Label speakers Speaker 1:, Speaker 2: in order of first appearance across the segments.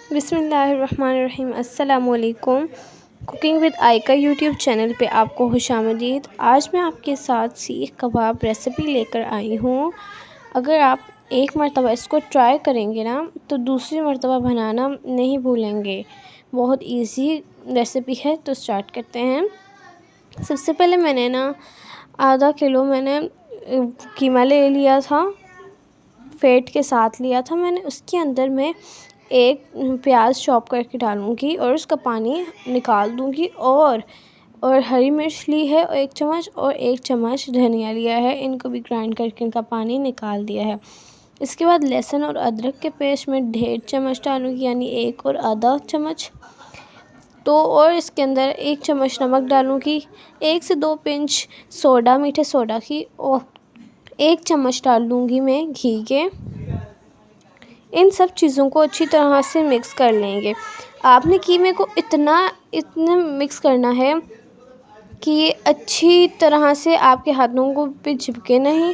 Speaker 1: बिस्मिल्लाहिर्रहमानिर्रहीम। अस्सलामुअलैकुम। Cooking with आयका YouTube channel पे आपको खुशामदीद। आज मैं आपके साथ सीख कबाब रेसिपी लेकर आई हूँ। अगर आप एक मरतबा इसको ट्राई करेंगे ना तो दूसरी मरतबा बनाना नहीं भूलेंगे। बहुत इजी रेसिपी है, तो स्टार्ट करते हैं। सबसे पहले मैंने ना आधा किलो कीमा ले लिया था, फेट के साथ लिया था मैंने। उसके अंदर मैं एक प्याज चॉप करके डालूँगी और उसका पानी निकाल दूँगी। और हरी मिर्च ली है और 1 चम्मच, और 1 चम्मच धनिया लिया है। इनको भी ग्राइंड करके इनका पानी निकाल दिया है। इसके बाद लहसुन और अदरक के पेस्ट में 1.5 चम्मच डालूँगी, यानी 1 और आधा चम्मच। तो और इसके अंदर 1 चम्मच नमक डालूँगी, 1 से 2 पिंच सोडा, मीठे सोडा की, और 1 चम्मच डाल दूँगी मैं घी के। इन सब चीज़ों को अच्छी तरह से मिक्स कर लेंगे। आपने कीमे को इतना मिक्स करना है कि ये अच्छी तरह से आपके हाथों को पे चिपके नहीं।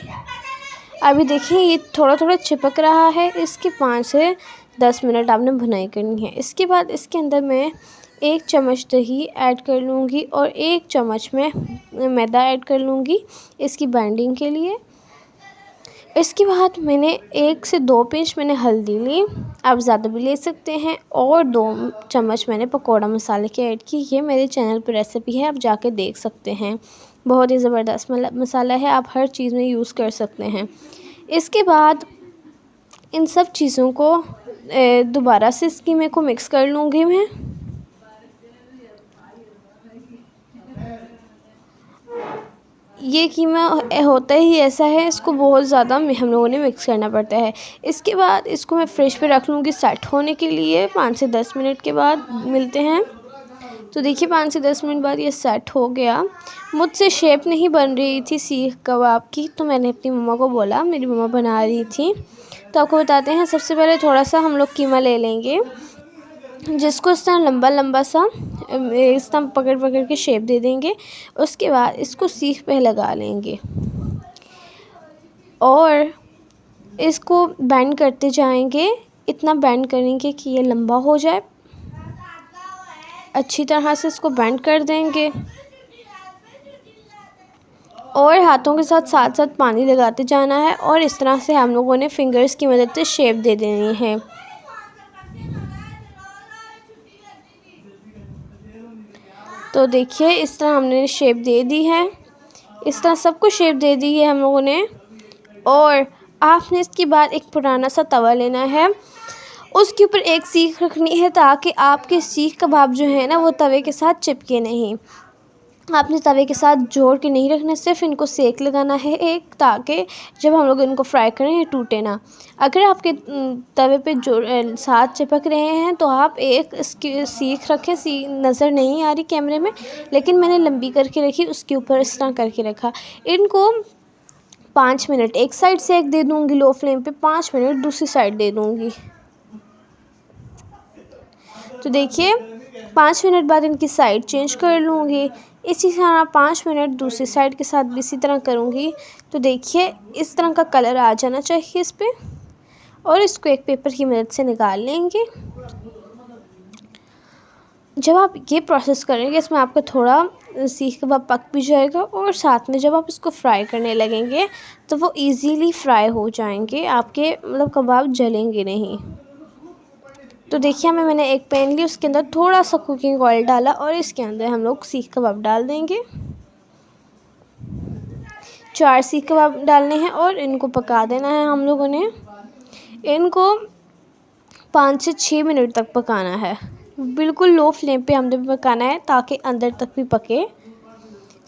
Speaker 1: अभी देखिए ये थोड़ा थोड़ा चिपक रहा है। इसके 5 से 10 मिनट आपने भुनाई करनी है। इसके बाद इसके अंदर मैं 1 चम्मच दही ऐड कर लूँगी और 1 चम्मच में मैदा ऐड कर लूँगी इसकी बाइंडिंग के लिए। इसके बाद मैंने 1 से 2 पिंच हल्दी ली, आप ज़्यादा भी ले सकते हैं, और 2 चम्मच मैंने पकौड़ा मसाले के ऐड की। ये मेरे चैनल पर रेसिपी है, आप जाके देख सकते हैं। बहुत ही ज़बरदस्त मसाला है, आप हर चीज़ में यूज़ कर सकते हैं। इसके बाद इन सब चीज़ों को दोबारा से इस कीमे को मिक्स कर लूँगी मैं। ये कीमा होता ही ऐसा है, इसको बहुत ज़्यादा हम लोगों ने मिक्स करना पड़ता है। इसके बाद इसको मैं फ्रिज पे रख लूँगी सेट होने के लिए। 5 से 10 मिनट के बाद मिलते हैं। तो देखिए 5 से 10 मिनट बाद ये सेट हो गया। मुझसे शेप नहीं बन रही थी सीख कबाब की, तो मैंने अपनी मम्मा को बोला, मेरी मम्मा बना रही थी। तो आपको बताते हैं, सबसे पहले थोड़ा सा हम लोग कीमा ले लेंगे, जिसको इस तरह लंबा लंबा सा इस तरह पकड़ पकड़ के शेप दे देंगे। उसके बाद इसको सीख पे लगा लेंगे और इसको बेंड करते जाएंगे। इतना बेंड करेंगे कि ये लंबा हो जाए। अच्छी तरह से इसको बेंड कर देंगे और हाथों के साथ साथ साथ पानी लगाते जाना है, और इस तरह से हम लोगों ने फिंगर्स की मदद से शेप दे देनी है। तो देखिए इस तरह हमने शेप दे दी है। इस तरह सबको शेप दे दी है हम लोगों ने। और आपने इसके बाद एक पुराना सा तवा लेना है, उसके ऊपर एक सीख रखनी है, ताकि आपके सीख कबाब जो है ना वो तवे के साथ चिपके नहीं। आपने तवे के साथ जोड़ के नहीं रखना, सिर्फ इनको सेक लगाना है एक, ताकि जब हम लोग इनको फ्राई करें ये टूटे ना। अगर आपके तवे पे साथ चिपक रहे हैं तो आप एक इसकी सीख रखें। नज़र नहीं आ रही कैमरे में, लेकिन मैंने लंबी करके रखी, उसके ऊपर इस तरह करके रखा। इनको 5 मिनट एक साइड सेक दे दूँगी लो फ्लेम पे, 5 मिनट दूसरी साइड दे दूँगी। तो देखिए 5 मिनट बाद इनकी साइड चेंज कर लूँगी। इसी तरह 5 मिनट दूसरी साइड के साथ भी इसी तरह करूँगी। तो देखिए इस तरह का कलर आ जाना चाहिए इस पे, और इसको एक पेपर की मदद से निकाल लेंगे। जब आप ये प्रोसेस करेंगे, इसमें आपका थोड़ा सीख कबाब पक भी जाएगा, और साथ में जब आप इसको फ्राई करने लगेंगे तो वो इजीली फ्राई हो जाएंगे, आपके कबाब जलेंगे नहीं। तो देखिए मैंने एक पैन ली, उसके अंदर थोड़ा सा कुकिंग ऑयल डाला, और इसके अंदर हम लोग सीख कबाब डाल देंगे। 4 सीख कबाब डालने हैं और इनको पका देना है हम लोगों ने। इनको 5 से 6 मिनट तक पकाना है। बिल्कुल लो फ्लेम पे हमने पकाना है, ताकि अंदर तक भी पके।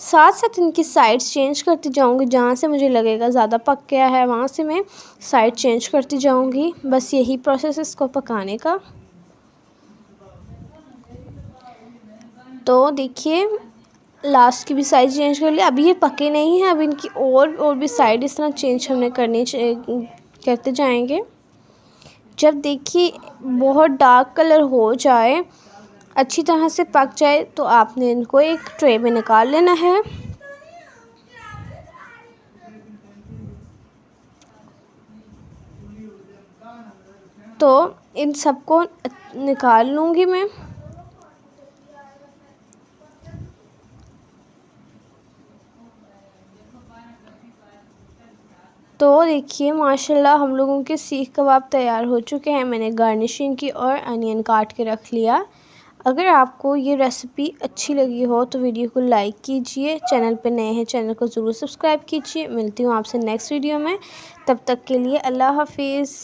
Speaker 1: साथ साथ इनकी साइड्स चेंज करती जाऊंगी, जहाँ से मुझे लगेगा ज़्यादा पक गया है वहाँ से मैं साइड चेंज करती जाऊंगी। बस यही प्रोसेस इसको पकाने का। तो देखिए लास्ट की भी साइड चेंज कर लिया। अभी ये पके नहीं हैं, अब इनकी और भी साइड इस तरह चेंज हमने करते जाएंगे। जब देखिए बहुत डार्क कलर हो जाए, अच्छी तरह से पक जाए, तो आपने इनको एक ट्रे में निकाल लेना है। तो इन सबको निकाल लूँगी मैं। तो देखिए माशाल्लाह हम लोगों के सीख कबाब तैयार हो चुके हैं। मैंने गार्निशिंग की और अनियन काट के रख लिया। अगर आपको ये रेसिपी अच्छी लगी हो तो वीडियो को लाइक कीजिए। चैनल पे नए हैं, चैनल को ज़रूर सब्सक्राइब कीजिए। मिलती हूँ आपसे नेक्स्ट वीडियो में। तब तक के लिए अल्लाह हाफिज़।